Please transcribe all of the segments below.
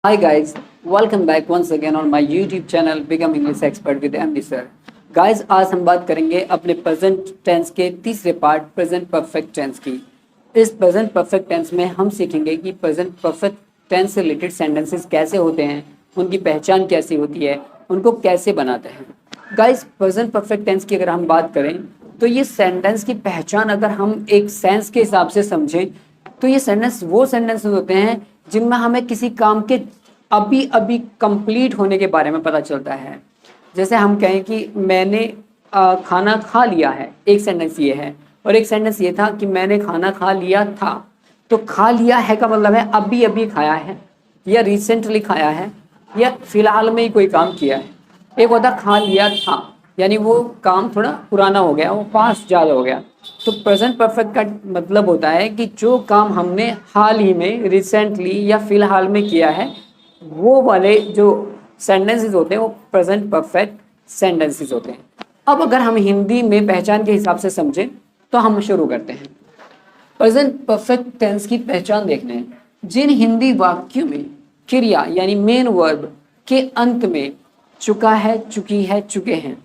Hi guys, welcome back once again on my YouTube channel Become English Expert with MD Sir. Guys, आज हम बात करेंगे अपने present tense के तीसरे पार्ट प्रेजेंट परफेक्ट टेंस की। इस प्रेजेंट परफेक्ट टेंस में हम सीखेंगे कि प्रेजेंट परफेक्ट टेंस से रिलेटेड सेंटेंसेस कैसे होते हैं, उनकी पहचान कैसी होती है, उनको कैसे बनाते हैं। गाइस, प्रेजेंट परफेक्ट टेंस की अगर हम बात करें तो ये सेंटेंस की पहचान अगर हम एक सेंस के हिसाब से समझें तो ये सेंटेंस वो सेंटेंस होते हैं जिनमें हमें किसी काम के अभी अभी कंप्लीट होने के बारे में पता चलता है। जैसे हम कहें कि मैंने खाना खा लिया है, एक सेंटेंस ये है, और एक सेंटेंस ये था कि मैंने खाना खा लिया था। तो खा लिया है का मतलब है अभी अभी खाया है, या रिसेंटली खाया है, या फिलहाल में ही कोई काम किया है। एक होता खा लिया था, यानी वो काम थोड़ा पुराना हो गया, वो पास्ट ज़्यादा हो गया। तो प्रेजेंट परफेक्ट का मतलब होता है कि जो काम हमने हाल ही में, रिसेंटली या फिलहाल में किया है, वो वाले जो सेंटेंसेस होते हैं वो प्रेजेंट परफेक्ट सेंटेंसेस होते हैं। अब अगर हम हिंदी में पहचान के हिसाब से समझें तो हम शुरू करते हैं। प्रेजेंट परफेक्ट टेंस की पहचान देखने हैं। जिन हिंदी वाक्यों में क्रिया यानी मेन वर्ब के अंत में चुका है, चुकी है, चुके हैं,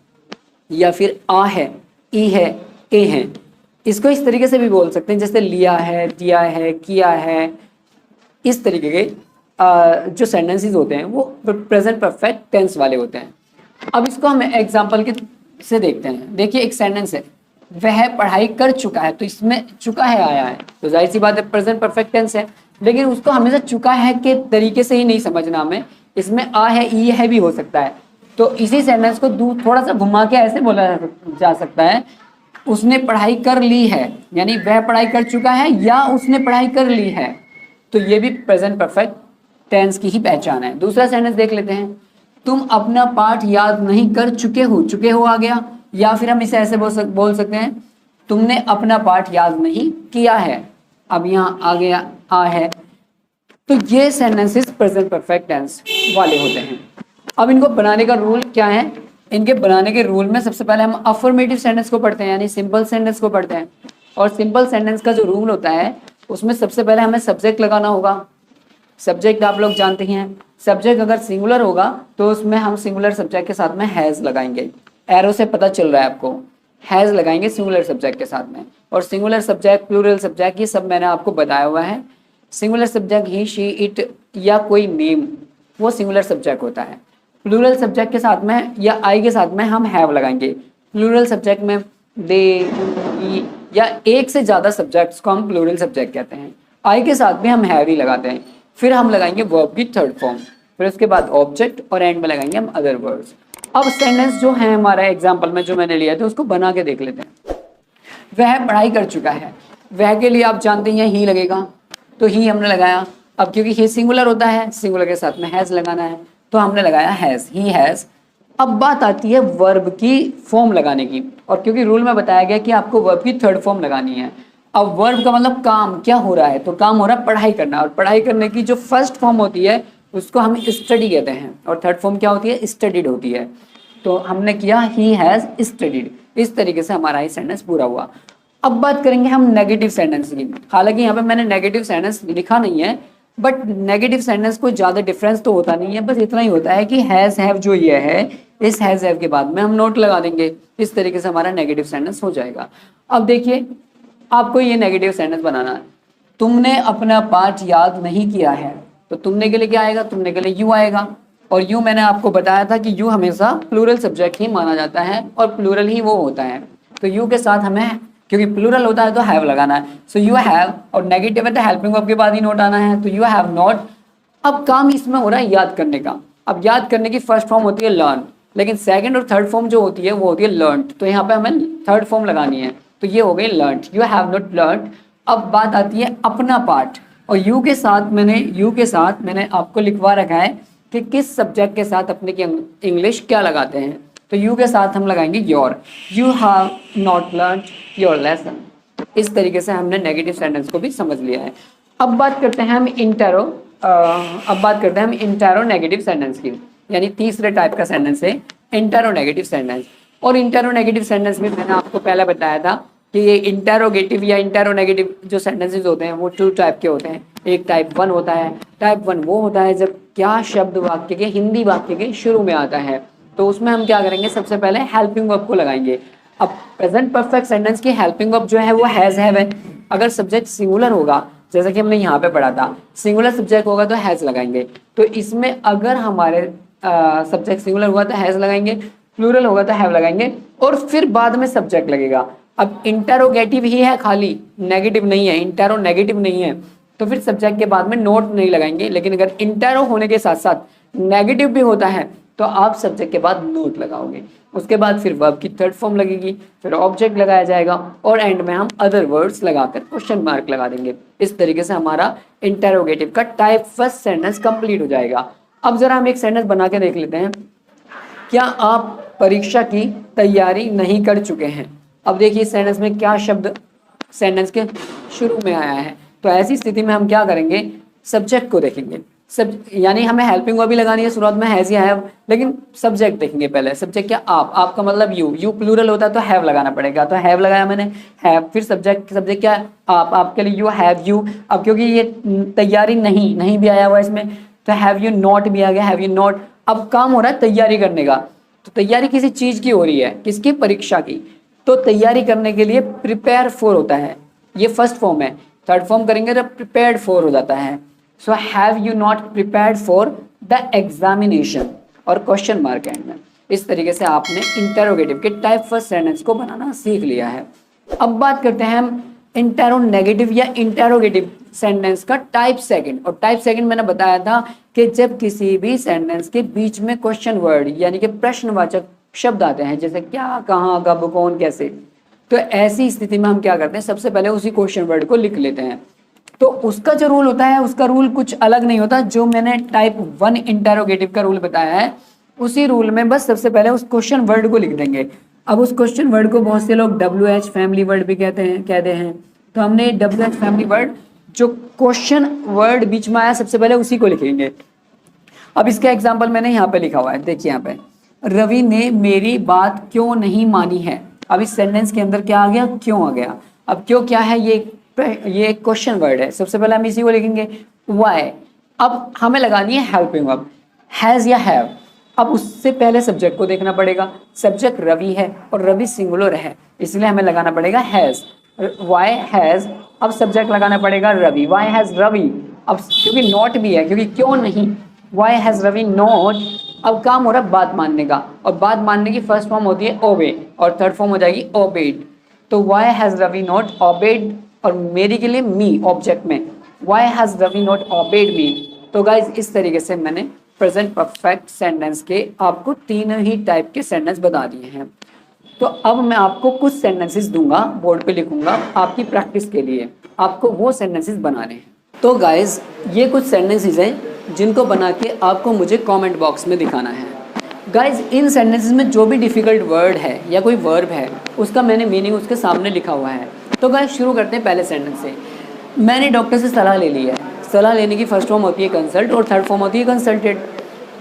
या फिर आ है, ई है, ए है, इसको इस तरीके से भी बोल सकते हैं जैसे लिया है, दिया है, किया है। इस तरीके के जो सेंटेंसेस होते हैं वो प्रेजेंट परफेक्ट टेंस वाले होते हैं। अब इसको हम एग्जांपल के से देखते हैं। देखिए, एक सेंटेंस है, वह पढ़ाई कर चुका है, तो इसमें चुका है आया है, तो जाहिर सी बात है प्रेजेंट परफेक्ट टेंस है। लेकिन उसको हमेशा चुका है के तरीके से ही नहीं समझना हमें, इसमें आ है, ई है भी हो सकता है। तो इसी सेंटेंस को थोड़ा सा घुमा के ऐसे बोला जा सकता है, उसने पढ़ाई कर ली है, यानी वह पढ़ाई कर चुका है या उसने पढ़ाई कर ली है। तो ये भी प्रेजेंट परफेक्ट टेंस की ही पहचान है। दूसरा सेंटेंस देख लेते हैं, तुम अपना पाठ याद नहीं कर चुके हो, चुके हो आ गया, या फिर हम इसे ऐसे बोल सकते हैं, तुमने अपना पाठ याद नहीं किया है, अब यहाँ आ गया आ है। तो ये सेंटेंसेस प्रेजेंट परफेक्ट टेंस वाले होते हैं। अब इनको बनाने का रूल क्या है? इनके बनाने के रूल में सबसे पहले हम अफर्मेटिव सेंटेंस को पढ़ते हैं, यानी सिंपल सेंटेंस को पढ़ते हैं। और सिंपल सेंटेंस का जो रूल होता है उसमें सबसे पहले हमें सब्जेक्ट लगाना होगा। सब्जेक्ट आप लोग जानते हैं, सब्जेक्ट अगर सिंगुलर होगा तो उसमें हम सिंगुलर सब्जेक्ट के साथ में हैज लगाएंगे। एरो से पता चल रहा है आपको, हैज लगाएंगे सिंगुलर सब्जेक्ट के साथ में। और सिंगुलर सब्जेक्ट, प्लूरल सब्जेक्ट, ये सब मैंने आपको बताया हुआ है। Singular subject he, she, it या कोई नेम, वो सिंगुलर सब्जेक्ट होता है। प्लूरल सब्जेक्ट के साथ में या आई के साथ में हम हैव लगाएंगे। प्लूरल सब्जेक्ट में दे, ही या एक से ज़्यादा सब्जेक्ट्स को हम प्लूरल सब्जेक्ट कहते हैं। आई के साथ में हम हैव ही लगाते हैं। फिर हम लगाएंगे वर्ब की थर्ड फॉर्म, फिर उसके बाद ऑब्जेक्ट, और एंड में लगाएंगे हम अदर वर्ड्स। अब सेंटेंस जो है हमारा एग्जाम्पल में जो मैंने लिया था उसको बना के देख लेते हैं। वह पढ़ाई कर चुका है, वह के लिए आप जानते हैं ही लगेगा, तो ही हमने लगाया। अब क्योंकि ही सिंगुलर होता है, सिंगुलर के साथ में हैज लगाना है, तो हमने लगाया हैज, ही हैज। अब बात आती है वर्ब की फॉर्म लगाने की, और क्योंकि रूल में बताया गया कि आपको वर्ब की थर्ड फॉर्म लगानी है। अब वर्ब का मतलब काम क्या हो रहा है, तो काम हो रहा है पढ़ाई करना, और पढ़ाई करने की जो फर्स्ट फॉर्म होती है उसको हम स्टडी कहते हैं, और थर्ड फॉर्म क्या होती है, स्टडीड होती है। तो हमने किया ही हैज स्टडीड। इस तरीके से हमारा ये सेंटेंस पूरा हुआ। अब बात करेंगे हम नेगेटिव सेंटेंस की। हालांकि यहाँ पे मैंने नेगेटिव सेंटेंस लिखा नहीं है, बट नेगेटिव सेंटेंस कोई ज़्यादा डिफरेंस तो होता नहीं है, बस इतना ही होता है कि हैज़ हैव जो ये है, इस हैज़ हैव के बाद में हम नोट लगा देंगे। इस तरीके से हमारा नेगेटिव सेंटेंस हो जाएगा। अब देखिए, आपको ये नेगेटिव सेंटेंस बनाना है। तुमने अपना पाठ याद नहीं किया है, तो तुमने के लिए क्या आएगा, तुमने के लिए यू आएगा। और यू मैंने आपको बताया था कि यू हमेशा प्लूरल सब्जेक्ट ही माना जाता है, और प्लूरल ही वो होता है। तो यू के साथ हमें, क्योंकि प्लूरल होता है तो हैव लगाना है। सो यू हैव, और नेगेटिव है तो हेल्पिंग वर्ब के बाद ही नोट आना है, तो यू हैव नॉट। अब काम इसमें हो रहा है याद करने का। अब याद करने की फर्स्ट फॉर्म होती है लर्न, लेकिन सेकंड और थर्ड फॉर्म जो होती है वो होती है लर्नड। तो यहाँ पे हमें थर्ड फॉर्म लगानी है, तो ये हो गई learned, you have not learned. अब बात आती है अपना पार्ट, और यू के साथ मैंने आपको लिखवा रखा है कि किस सब्जेक्ट के साथ अपने की इंग्लिश क्या लगाते हैं। तो यू के साथ हम लगाएंगे your, you have not learn your lesson. इस तरीके से हमने नेगेटिव सेंटेंस को भी समझ लिया है। अब बात करते हैं हम इंटेरो नेगेटिव सेंटेंस की, यानी तीसरे टाइप का सेंटेंस है इंटेरो नेगेटिव सेंटेंस। और इंटेरो नेगेटिव सेंटेंस में मैंने आपको पहले बताया था कि ये इंटेरोगेटिव या इंटेरो नेगेटिव जो सेंटेंसेस होते हैं वो टू टाइप के होते हैं। एक टाइप 1 होता है, टाइप 1 वो होता है जब क्या शब्द वाक्य के, हिंदी वाक्य के शुरू में आता है, तो उसमें हम क्या करेंगे, सबसे पहले हेल्पिंग वर्ब को लगाएंगे। अब प्रेजेंट परफेक्ट सेंटेंस की हेल्पिंग वर्ब जो है वो हैज हैव है। अगर सब्जेक्ट सिंगुलर होगा, जैसा कि हमने यहाँ पे पढ़ा था, सिंगुलर सब्जेक्ट होगा तो हैज लगाएंगे। तो इसमें अगर हमारे सब्जेक्ट सिंगुलर हुआ तो हैज लगाएंगे, प्लूरल होगा तो हैव लगाएंगे, और फिर बाद में सब्जेक्ट लगेगा। अब इंटेरोगेटिव ही है खाली, नेगेटिव नहीं है, इंटेरो नेगेटिव नहीं है, तो फिर सब्जेक्ट के बाद में नोट नहीं लगाएंगे। लेकिन अगर इंटेरो होने के साथ साथ नेगेटिव भी होता है तो आप सब्जेक्ट के बाद नोट लगाओगे। उसके बाद फिर वर्ब की थर्ड फॉर्म लगेगी, फिर ऑब्जेक्ट लगाया जाएगा, और एंड में हम अदर वर्ड्स लगाकर क्वेश्चन मार्क लगा देंगे। इस तरीके से हमारा इंटेरोगेटिव का टाइप फर्स्ट सेंटेंस कंप्लीट हो जाएगा। अब जरा हम एक सेंटेंस बना के देख लेते हैं। क्या आप परीक्षा की तैयारी नहीं कर चुके हैं? अब देखिए सेंटेंस में क्या शब्द सेंटेंस के शुरू में आया है, तो ऐसी स्थिति में हम क्या करेंगे, सब्जेक्ट को देखेंगे। सब यानी हमें हेल्पिंग वर्ब भी लगानी है, शुरुआत में हैज या हैव, लेकिन सब्जेक्ट देखेंगे पहले। सब्जेक्ट क्या, आप, आपका मतलब यू प्लूरल होता है तो हैव लगाना पड़ेगा, तो हैव लगाया मैंने, हैव। फिर सब्जेक्ट क्या, आप, आपके लिए यू, हैव यू। अब क्योंकि ये तैयारी नहीं भी आया हुआ इसमें, तो हैव यू नॉट भी आ गया, हैव यू नॉट। अब काम हो रहा है तैयारी करने का, तो तैयारी किसी चीज की हो रही है, किसकी, परीक्षा की। तो तैयारी करने के लिए प्रिपेयर फॉर होता है, ये फर्स्ट फॉर्म है। थर्ड फॉर्म करेंगे तो प्रिपेयर्ड फॉर हो जाता है। So have you not prepared for the examination, और क्वेश्चन मार्क एंड में। इस तरीके से आपने इंटेरोगेटिव के टाइप फर्स्ट सेंटेंस को बनाना सीख लिया है। अब बात करते हैं हम इंटेरोनेगेटिव या इंटेरोगेटिव सेंटेंस का टाइप सेकंड। और टाइप सेकंड मैंने बताया था कि जब किसी भी सेंटेंस के बीच में क्वेश्चन वर्ड यानी कि प्रश्नवाचक शब्द आते हैं, जैसे क्या, कहाँ, कब, कौन, कैसे, तो ऐसी स्थिति में हम क्या करते हैं, सबसे पहले उसी क्वेश्चन वर्ड को लिख लेते हैं। तो उसका जो रूल होता है, उसका रूल कुछ अलग नहीं होता। जो मैंने टाइप 1 इंटेरोगेटिव का रूल बताया है, उसी रूल में बस सबसे पहले उस क्वेश्चन वर्ड को लिख देंगे। अब उस क्वेश्चन वर्ड को बहुत से लोग WH फैमिली वर्ड भी कहते हैं, तो हमने WH फैमिली वर्ड, जो क्वेश्चन वर्ड बीच में आया, सबसे पहले उसी को लिखेंगे। अब इसका एग्जाम्पल मैंने यहाँ पे लिखा हुआ है, देखिए यहाँ पे, रवि ने मेरी बात क्यों नहीं मानी है। अब इस सेंटेंस के अंदर क्या आ गया, क्यों आ गया। अब क्यों क्या है, ये क्वेश्चन वर्ड है, सबसे पहले हम इसी को लिखेंगे, वाई। अब हमें लगानी है हेल्पिंग वर्ब, हैज या हैव। अब उससे पहले सब्जेक्ट को देखना पड़ेगा, सब्जेक्ट रवि है और रवि सिंगुलर है, इसलिए हमें लगाना पड़ेगा हैज, वाई हैज। अब सब्जेक्ट लगाना पड़ेगा रवि, वाई हैज रवि। अब क्योंकि नॉट भी है, क्योंकि क्यों नहीं, वाई हैज रवि नॉट। अब काम हो रहा है बात मानने का, और बात मानने की फर्स्ट फॉर्म होती है ओबे, और थर्ड फॉर्म हो जाएगी ओबेड। तो why has Ravi not obeyed, और मेरी के लिए मी ऑब्जेक्ट में, why has Ravi not obeyed me. तो गाइज इस तरीके से मैंने प्रेजेंट परफेक्ट सेंटेंस के आपको तीनों ही टाइप के सेंटेंस बता दिए हैं। तो अब मैं आपको कुछ सेंटेंसेस दूंगा, बोर्ड पे लिखूंगा आपकी प्रैक्टिस के लिए, आपको वो सेंटेंसेस बनाने हैं। तो गाइज ये कुछ सेंटेंसेस हैं जिनको बना के आपको मुझे कमेंट बॉक्स में दिखाना है। गाइज इन सेंटेंसेस में जो भी डिफिकल्ट वर्ड है या कोई वर्ब है, उसका मैंने मीनिंग उसके सामने लिखा हुआ है। तो गाइज शुरू करते हैं पहले सेंटेंस से। मैंने डॉक्टर से सलाह ले ली है। सलाह लेने की फर्स्ट फॉर्म होती है कंसल्ट, और थर्ड फॉर्म होती है कंसल्टेड।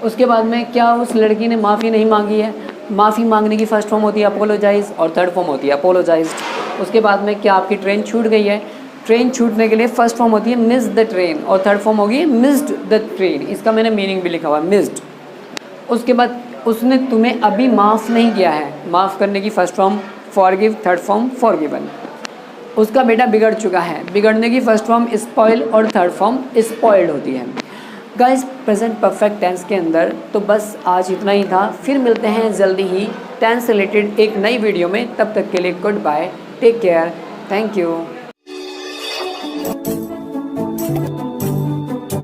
उसके बाद में क्या, उस लड़की ने माफ़ी नहीं मांगी है। माफ़ी मांगने की फर्स्ट फॉर्म होती है अपोलोजाइज, और थर्ड फॉर्म होती है अपोलोजाइज्ड। उसके बाद में क्या, आपकी ट्रेन छूट गई है। ट्रेन छूटने के लिए फर्स्ट फॉर्म होती है मिस द ट्रेन, और थर्ड फॉर्म होगी मिस्ड द ट्रेन। इसका मैंने मीनिंग भी लिखा हुआ है, मिस्ड। उसके बाद उसने तुम्हें अभी माफ़ नहीं किया है। माफ़ करने की first form forgive, third form forgiven. उसका बेटा बिगड़ चुका है। बिगड़ने की फर्स्ट फॉर्म स्पॉइल, और थर्ड फॉर्म स्पॉइल्ड होती है। गाइस प्रेजेंट परफेक्ट टेंस के अंदर तो बस आज इतना ही था। फिर मिलते हैं जल्दी ही टेंस रिलेटेड एक नई वीडियो में। तब तक के लिए good bye, take care, thank you.